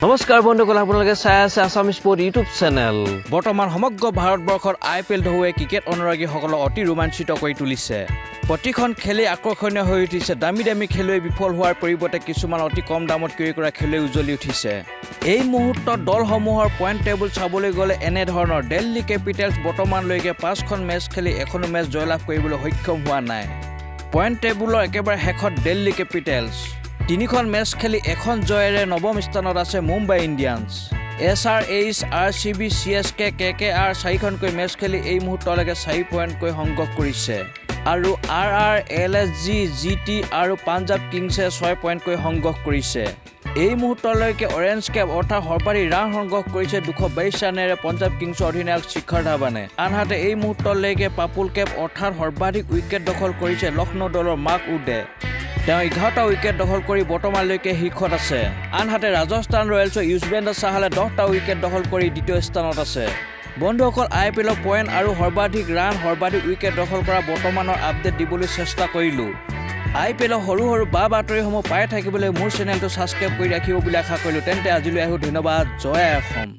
নমস্কাৰ বন্ধুসকল আপোনালোকে চাই আছে আসাম স্পোৰ্ট ইউটিউব চেনেল বৰ্তমান সমগ্ৰ ভাৰতবৰ্ষৰ আইপিএল ঢৌৱে ক্ৰিকেট অনুৰাগীসকলক অতি ৰোমাঞ্চিত কৰি তুলিছে প্ৰতিখন খেলেই আকৰ্ষণীয় হৈ উঠিছে দামী খেলুৱৈ বিফল হোৱাৰ পৰিৱৰ্তে কিছুমান অতি কম দামত ক্ৰয় কৰা খেলুৱৈ উজ্বলি উঠিছে এই মুহূৰ্তত দলসমূহৰ পইণ্ট টেবুল চাবলৈ গ'লে এনে ধৰণৰ দিল্লী কেপিটেলছ বৰ্তমানলৈকে 5খন মেচ খেলি এখনো মেচ জয়লাভ কৰিবলৈ সক্ষম হোৱা নাই পইণ্ট টেবুলৰ একেবাৰে শেষত দিল্লী কেপিটেলছ 3খন মেচ খেলি এখন জয়েৰে নৱম স্থানত আছে Mumbai Indians SRH RCB CSK KKR 4খনকৈ মেচ খেলি এই মুহূৰ্তলৈকে 4 পইণ্টকৈ সংগ্ৰহ কৰিছে আৰু RR LSG GT আৰু পাঞ্জাব কিংছে 6 পইণ্টকৈ সংগ্ৰহ কৰিছে এই মুহূৰ্তলৈকে অৰেঞ্জ কেপ অৰ্থাৎ সৰ্বাধিক ৰান সংগ্ৰহ কৰিছে 222 ৰানেৰে পাঞ্জাব কিংছৰ অধিনায়ক শিখৰ ধাৱানে আনহাতে এই মুহূৰ্তলৈকে পাৰ্পল কেপ অৰ্থাৎ সৰ্বাধিক উইকেট দখল কৰিছে লক্ষ্ণৌ দলৰ মাৰ্ক উডে তেওঁ 11টা উইকেট দখল কৰি বৰ্তমানলৈকে শীৰ্ষত আছে আনহাতে ৰাজস্থান ৰয়েলছৰ ইউজবেন্দ্ৰ চাহালে 10টা উইকেট দখল কৰি দ্বিতীয় স্থানত আছে বন্ধুসকল আইপিএলৰ পইণ্ট আৰু সৰ্বাধিক ৰান সৰ্বাধিক উইকেট দখল কৰা বৰ্তমানৰ আপডেট দিবলৈ চেষ্টা কৰিলোঁ আইপিএলৰ সৰু বাতৰিসমূহ পাই থাকিবলৈ মোৰ চেনেলটো ছাবস্ক্ৰাইব কৰি ৰাখিব বুলি আশা কৰিলোঁ তেন্তে আজিলৈ ধন্যবাদ জয় অসম